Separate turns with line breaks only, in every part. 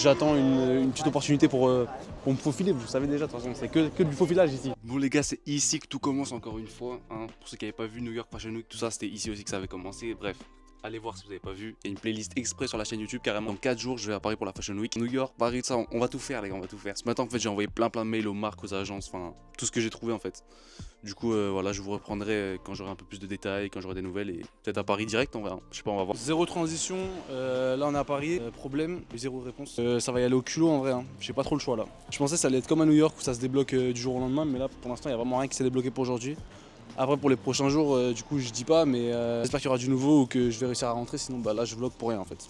j'attends une petite opportunité pour me faufiler. Vous savez déjà, de toute façon, c'est que du faufilage ici.
Bon les gars, c'est ici que tout commence encore une fois. Hein. Pour ceux qui n'avaient pas vu New York Fashion Week, tout ça, c'était ici aussi que ça avait commencé. Bref. Allez voir si vous n'avez pas vu. Il y a une playlist exprès sur la chaîne YouTube carrément. Dans 4 jours, je vais à Paris pour la Fashion Week. New York, Paris, ça, on va tout faire les gars, on va tout faire. Ce matin, en fait, j'ai envoyé plein de mails aux marques, aux agences, enfin, tout ce que j'ai trouvé en fait. Du coup, voilà, je vous reprendrai quand j'aurai un peu plus de détails, quand j'aurai des nouvelles et peut-être à Paris direct, on verra. Je sais pas, on va voir. Zéro transition, là on est à Paris, problème, zéro réponse. Ça va y aller au culot en vrai, hein. J'ai pas trop le choix là. Je pensais que ça allait être comme à New York où ça se débloque du jour au lendemain, mais là pour l'instant, il y a vraiment rien qui s'est débloqué pour aujourd'hui. Après pour les prochains jours, du coup je dis pas, mais j'espère qu'il y aura du nouveau ou que je vais réussir à rentrer, sinon bah là je vlog pour rien en fait.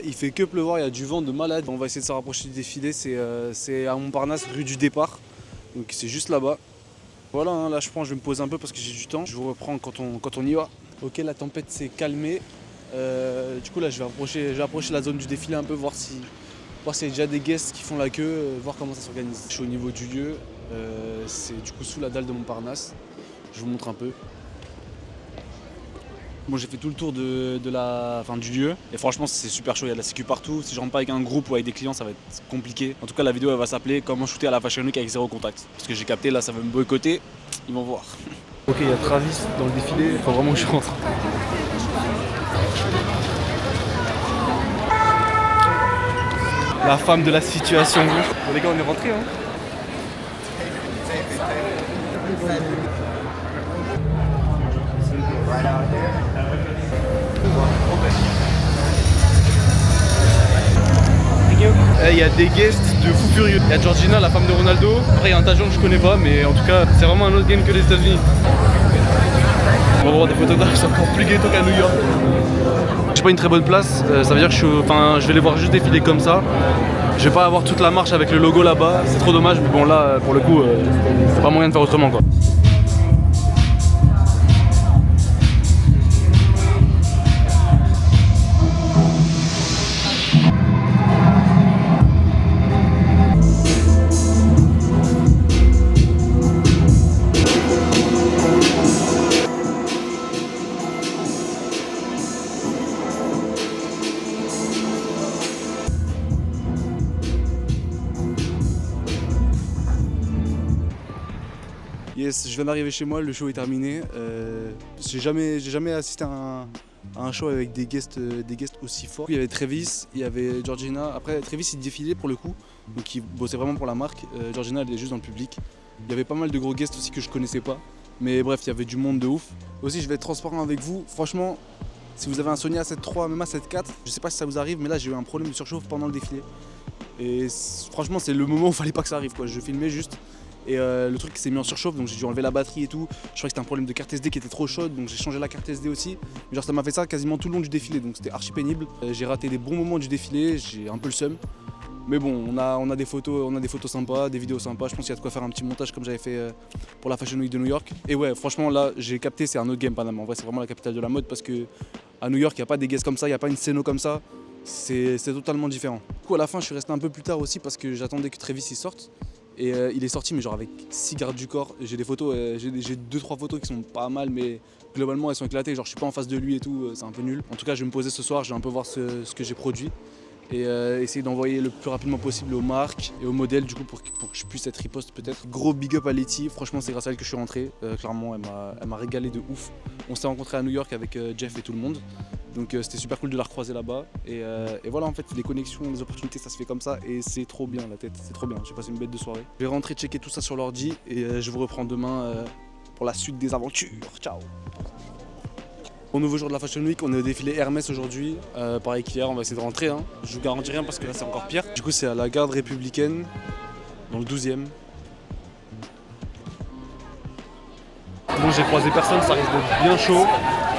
Il fait que pleuvoir, il y a du vent de malade. On va essayer de se rapprocher du défilé, c'est à Montparnasse, rue du départ, donc c'est juste là-bas. Voilà, hein, là je vais me poser un peu parce que j'ai du temps, je vous reprends quand on y va. Ok, la tempête s'est calmée, du coup là je vais approcher la zone du défilé un peu, voir s'il y a déjà des guests qui font la queue, voir comment ça s'organise. Je suis au niveau du lieu. C'est du coup sous la dalle de Montparnasse. Je vous montre un peu. Bon, j'ai fait tout le tour du lieu et franchement c'est super chaud, il y a de la sécu partout. Si je rentre pas avec un groupe ou avec des clients ça va être compliqué. En tout cas la vidéo elle va s'appeler comment shooter à la Fashion Week avec zéro contact. Parce que j'ai capté là ça veut me boycotter, ils vont voir. Ok, il y a Travis dans le défilé, il faut vraiment que je rentre. La femme de la situation. Bon les gars on est rentrés hein. Il y a des guests de fou furieux. Il y a Georgina, la femme de Ronaldo. Après il y a un tas de gens que je connais pas, mais en tout cas c'est vraiment un autre game que les États-Unis. On va voir des photographes, c'est encore plus ghetto qu'à New York. J'ai pas une très bonne place, ça veut dire que je vais les voir juste défiler comme ça. Je vais pas avoir toute la marche avec le logo là-bas, c'est trop dommage, mais bon là pour le coup, c'est pas moyen de faire autrement quoi. Yes, je viens d'arriver chez moi, le show est terminé. J'ai jamais assisté à un show avec des guests aussi forts. Il y avait Travis, il y avait Georgina. Après Travis il défilait pour le coup, donc il bossait vraiment pour la marque. Georgina elle est juste dans le public. Il y avait pas mal de gros guests aussi que je connaissais pas. Mais bref, il y avait du monde de ouf. Aussi je vais être transparent avec vous, franchement, si vous avez un Sony A7 III, même A7 IV, je sais pas si ça vous arrive, mais là j'ai eu un problème de surchauffe pendant le défilé. Et franchement c'est le moment où il fallait pas que ça arrive quoi. Je filmais juste. Et le truc s'est mis en surchauffe, donc j'ai dû enlever la batterie et tout. Je crois que c'était un problème de carte SD qui était trop chaude, donc j'ai changé la carte SD aussi. Mais genre ça m'a fait ça quasiment tout le long du défilé, donc c'était archi pénible. J'ai raté des bons moments du défilé, j'ai un peu le seum. Mais bon, on a des photos sympas, des vidéos sympas. Je pense qu'il y a de quoi faire un petit montage comme j'avais fait pour la Fashion Week de New York. Et ouais, franchement là, j'ai capté, c'est un autre game Panama. En vrai, c'est vraiment la capitale de la mode parce que à New York, il n'y a pas des guests comme ça, il n'y a pas une scéno comme ça. C'est totalement différent. Du coup, à la fin, je suis resté un peu plus tard aussi parce que j'attendais que Travis y sorte. Et il est sorti mais genre avec 6 gardes du corps. J'ai des photos, j'ai 2-3 photos qui sont pas mal mais globalement elles sont éclatées. Genre je suis pas en face de lui et tout, c'est un peu nul. En tout cas je vais me poser ce soir, je vais un peu voir ce que j'ai produit. Et essayer d'envoyer le plus rapidement possible aux marques et aux modèles du coup pour que je puisse être riposte peut-être. Gros big up à Letty, franchement c'est grâce à elle que je suis rentré. Clairement elle m'a régalé de ouf. On s'est rencontré à New York avec Jeff et tout le monde. Donc c'était super cool de la recroiser là-bas. Et voilà en fait les connexions, les opportunités ça se fait comme ça et c'est trop bien la tête, c'est trop bien. J'ai passé une bête de soirée. Je vais rentrer checker tout ça sur l'ordi et je vous reprends demain pour la suite des aventures. Ciao. Au nouveau jour de la Fashion Week, on est au défilé Hermès aujourd'hui. Pareil qu'hier, on va essayer de rentrer. Hein. Je vous garantis rien parce que là c'est encore pire. Du coup c'est à la garde républicaine, dans le 12e. Bon j'ai croisé personne, ça risque d'être bien chaud.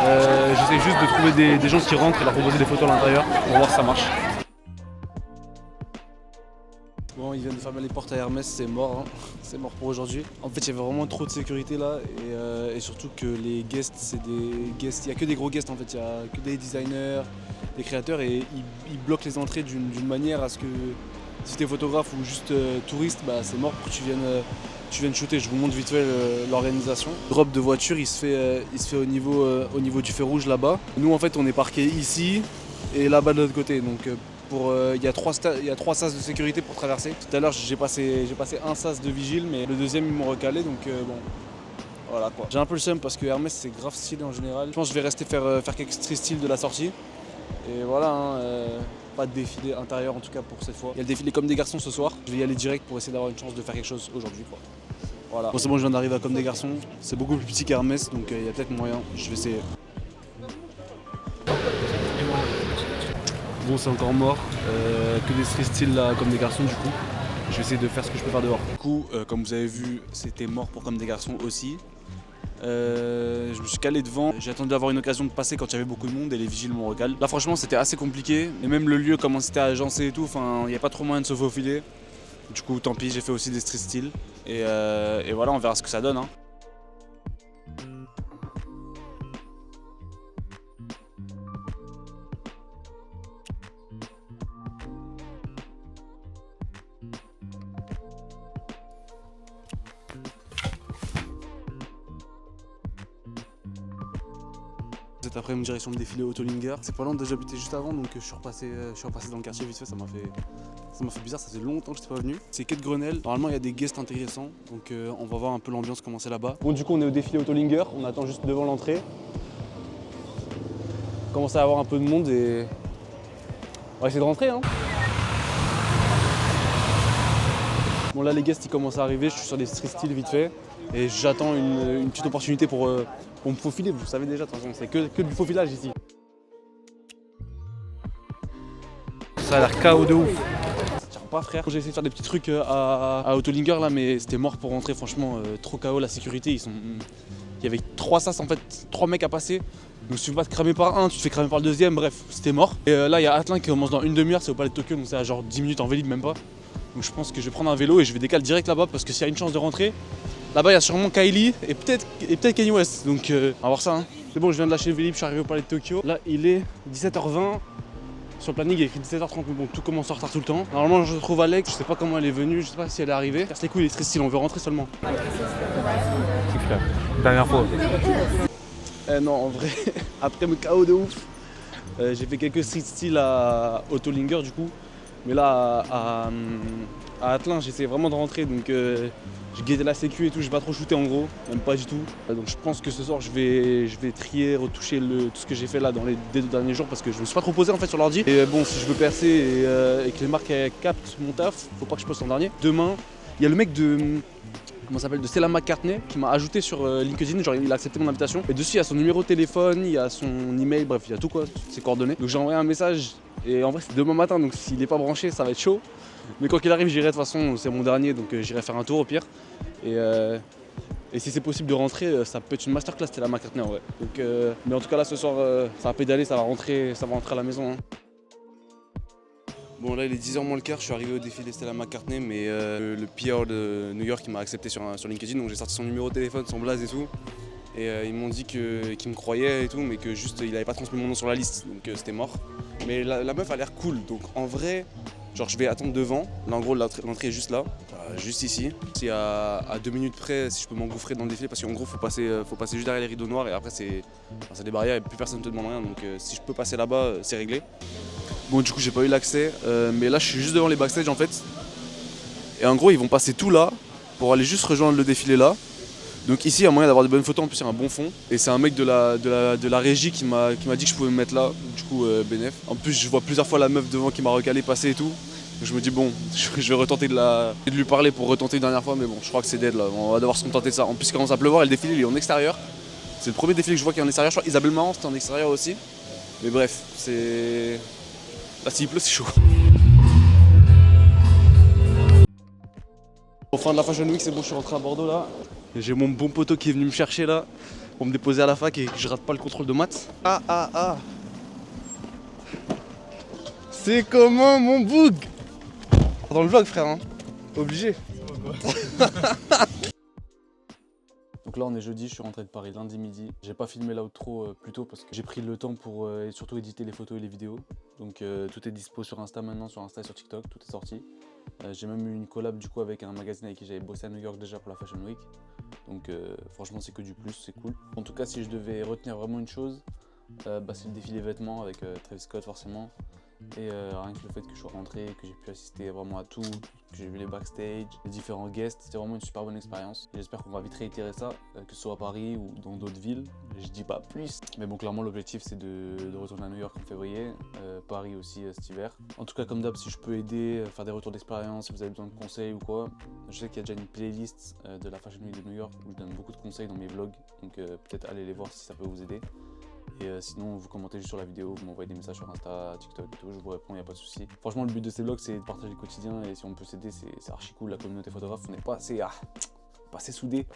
J'essaie juste de trouver des gens qui rentrent et leur proposer des photos à l'intérieur pour voir si ça marche. Bon, ils viennent de fermer les portes à Hermès, c'est mort, hein. C'est mort pour aujourd'hui. En fait, il y avait vraiment trop de sécurité là et surtout que les guests, c'est des guests, il n'y a que des gros guests en fait, il n'y a que des designers, des créateurs et ils bloquent les entrées d'une manière à ce que si tu es photographe ou juste touriste, bah, c'est mort pour que tu viennes shooter. Je vous montre vite fait l'organisation. Le drop de voiture, il se fait au niveau du feu rouge là-bas. Nous en fait, on est parqué ici et là-bas de l'autre côté. Donc il y a trois sas de sécurité pour traverser. Tout à l'heure j'ai passé un sas de vigile, mais le deuxième ils m'ont recalé, donc bon. Voilà quoi. J'ai un peu le seum parce que Hermès c'est grave stylé en général. Je pense que je vais rester faire quelques street styles de la sortie. Et voilà, hein, pas de défilé intérieur en tout cas pour cette fois. Il y a le défilé Comme des Garçons ce soir. Je vais y aller direct pour essayer d'avoir une chance de faire quelque chose aujourd'hui quoi. Voilà. Bon c'est bon, je viens d'arriver à Comme des Garçons. C'est beaucoup plus petit qu'Hermès, donc il y a peut-être moyen. Je vais essayer. Bon c'est encore mort. Que des street styles là Comme des Garçons du coup. Je vais essayer de faire ce que je peux faire dehors. Du coup, comme vous avez vu, c'était mort pour Comme des Garçons aussi. Je me suis calé devant, j'ai attendu d'avoir une occasion de passer quand il y avait beaucoup de monde et les vigiles m'ont recalé. Là franchement c'était assez compliqué, et même le lieu comment c'était agencé et tout, enfin il n'y a pas trop moyen de se faufiler. Du coup tant pis, j'ai fait aussi des street styles et voilà, on verra ce que ça donne. Hein. Cet après-midi direction le défilé Autolinger. C'est pas loin, déjà j'habitais juste avant, donc je suis repassé dans le quartier vite fait, ça m'a fait bizarre, ça faisait longtemps que j'étais pas venu. C'est quai de Grenelle, normalement il y a des guests intéressants, donc on va voir un peu l'ambiance comment c'est là-bas.
Bon du coup on est au défilé Autolinger, on attend juste devant l'entrée. On commence à avoir un peu de monde et on va essayer de rentrer hein. Bon là les guests ils commencent à arriver, je suis sur des street styles vite fait et j'attends une petite opportunité pour me faufiler, vous savez déjà de toute façon, c'est que du faufilage ici.
Ça a l'air chaos de ouf.
Ça tire pas frère. J'ai essayé de faire des petits trucs à Autolinger là mais c'était mort pour rentrer franchement, trop chaos la sécurité, il y avait 3 sas en fait, 3 mecs à passer. Donc si tu veux pas te cramer par un, tu te fais cramer par le deuxième, bref, c'était mort. Et là il y a Athlin qui commence dans une demi-heure, c'est au Palais de Tokyo, donc c'est à genre 10 minutes en Vélib même pas. Donc je pense que je vais prendre un vélo et je vais décaler direct là-bas parce que s'il y a une chance de rentrer, là-bas il y a sûrement Kylie et peut-être Kanye West. Donc on va voir ça. Hein. C'est bon, je viens de lâcher le Vélib, je suis arrivé au Palais de Tokyo. Là il est 17h20. Sur le planning il y a écrit 17h30, mais bon tout commence en retard tout le temps. Normalement je retrouve Alex, je sais pas comment elle est venue, je sais pas si elle est arrivée. Casse les couilles, il est très stylé, on veut rentrer seulement.
Dernière fois.
Non en vrai, après me KO de ouf, j'ai fait quelques street styles à Autolinger du coup. Mais là à Athlin j'essayais vraiment de rentrer donc j'ai guetté la sécu et tout, j'ai pas trop shooté en gros, même pas du tout. Donc je pense que ce soir je vais trier, retoucher tout ce que j'ai fait là dans les 2 derniers jours parce que je me suis pas trop posé en fait sur l'ordi. Et bon si je veux percer et que les marques captent mon taf, faut pas que je poste en dernier. Demain, il y a le mec de Stella McCartney qui m'a ajouté sur LinkedIn, genre il a accepté mon invitation. Et dessus il y a son numéro de téléphone, il y a son email, bref il y a tout quoi, toutes ses coordonnées. Donc j'ai envoyé un message et en vrai c'est demain matin donc s'il est pas branché ça va être chaud. Mais quoi qu'il arrive j'irai de toute façon, c'est mon dernier donc j'irai faire un tour au pire. Et si c'est possible de rentrer, ça peut être une masterclass Stella McCartney en vrai. Donc, mais en tout cas là ce soir ça va pédaler, ça va rentrer à la maison. Hein. Bon là il est 10h moins le quart, je suis arrivé au défilé Stella McCartney mais le PR de New York il m'a accepté sur LinkedIn donc j'ai sorti son numéro de téléphone, son blaze et tout. Et ils m'ont dit qu'ils me croyaient et tout mais que juste il avait pas transmis mon nom sur la liste donc c'était mort. Mais la meuf a l'air cool donc en vrai genre je vais attendre devant, là en gros l'entrée est juste là, juste ici. Si à 2 minutes près si je peux m'engouffrer dans le défilé parce qu'en gros faut passer juste derrière les rideaux noirs et après c'est des barrières et plus personne ne te demande rien donc si je peux passer là-bas c'est réglé. Bon du coup j'ai pas eu l'accès, mais là je suis juste devant les backstage en fait. Et en gros ils vont passer tout là pour aller juste rejoindre le défilé là. Donc ici il y a moyen d'avoir de bonnes photos, en plus il y a un bon fond. Et c'est un mec de la régie qui m'a dit que je pouvais me mettre là, du coup bénef. En plus je vois plusieurs fois la meuf devant qui m'a recalé passer et tout. Donc je me dis bon, je vais retenter de lui parler pour retenter une dernière fois, mais bon je crois que c'est dead là, on va devoir se contenter de ça. En plus il commence à pleuvoir et le défilé il est en extérieur. C'est le premier défilé que je vois qui est en extérieur, je crois Isabelle Marant c'était en extérieur aussi. Mais bref, c'est... Là s'il pleut c'est chaud. Au fin de la Fashion Week c'est bon, je suis rentré à Bordeaux là. J'ai mon bon poteau qui est venu me chercher là pour me déposer à la fac et que je rate pas le contrôle de maths. C'est comment mon boug? Dans le vlog frère hein. Obligé. Donc là on est jeudi, je suis rentré de Paris lundi midi. J'ai pas filmé l'outro plus tôt parce que j'ai pris le temps pour surtout éditer les photos et les vidéos. Donc tout est dispo sur Insta maintenant, sur Insta et sur TikTok, tout est sorti. J'ai même eu une collab du coup avec un magazine avec qui j'avais bossé à New York déjà pour la Fashion Week. Donc franchement c'est que du plus, c'est cool. En tout cas si je devais retenir vraiment une chose, c'est le défilé vêtements avec Travis Scott forcément.
Et rien que le fait que je sois rentré, que j'ai pu assister vraiment à tout, que j'ai vu les backstage, les différents guests, c'était vraiment une super bonne expérience. J'espère qu'on va vite réitérer ça, que ce soit à Paris ou dans d'autres villes. Je dis pas plus. Mais bon, clairement, l'objectif c'est de retourner à New York en février, Paris aussi cet hiver. En tout cas, comme d'hab, si je peux aider, faire des retours d'expérience, si vous avez besoin de conseils ou quoi, je sais qu'il y a déjà une playlist de la Fashion Week de New York où je donne beaucoup de conseils dans mes vlogs, donc peut-être allez les voir si ça peut vous aider. Et sinon, vous commentez juste sur la vidéo, vous m'envoyez des messages sur Insta, TikTok et tout, je vous réponds, il n'y a pas de souci. Franchement, le but de ces vlogs, c'est de partager le quotidien et si on peut s'aider, c'est archi cool. La communauté photographe, on n'est pas assez soudés.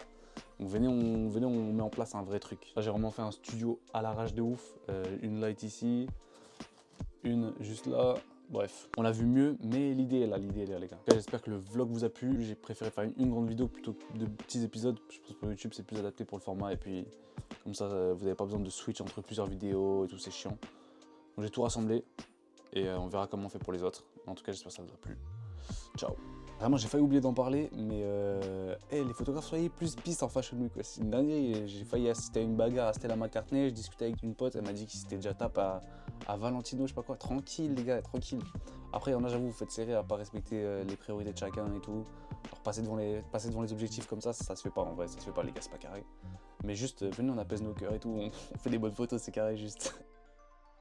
Donc venez, on met en place un vrai truc. Là, j'ai vraiment fait un studio à l'arrache de ouf. Une light ici, une juste là. Bref, on l'a vu mieux, mais l'idée est là, les gars. J'espère que le vlog vous a plu. J'ai préféré faire une grande vidéo plutôt que de petits épisodes. Je pense que pour YouTube, c'est plus adapté pour le format. Et puis, comme ça, vous n'avez pas besoin de switch entre plusieurs vidéos et tout, c'est chiant. Donc j'ai tout rassemblé et on verra comment on fait pour les autres. En tout cas, j'espère que ça vous a plu. Ciao. Vraiment, j'ai failli oublier d'en parler, mais les photographes, soyez plus pistes en Fashion Week. C'est une dinguerie. J'ai failli assister à une bagarre à Stella McCartney. Je discutais avec une pote, elle m'a dit qu'il s'était déjà tapé à Valentino, je sais pas quoi. Tranquille, les gars, tranquille. Après, il y en a, j'avoue, vous faites serrer à pas respecter les priorités de chacun et tout. Genre, passer devant les objectifs comme ça se fait pas en vrai. Ça se fait pas, les gars, c'est pas carré. Mais juste, venez, on apaise nos cœurs et tout. On fait des bonnes photos, c'est carré, juste.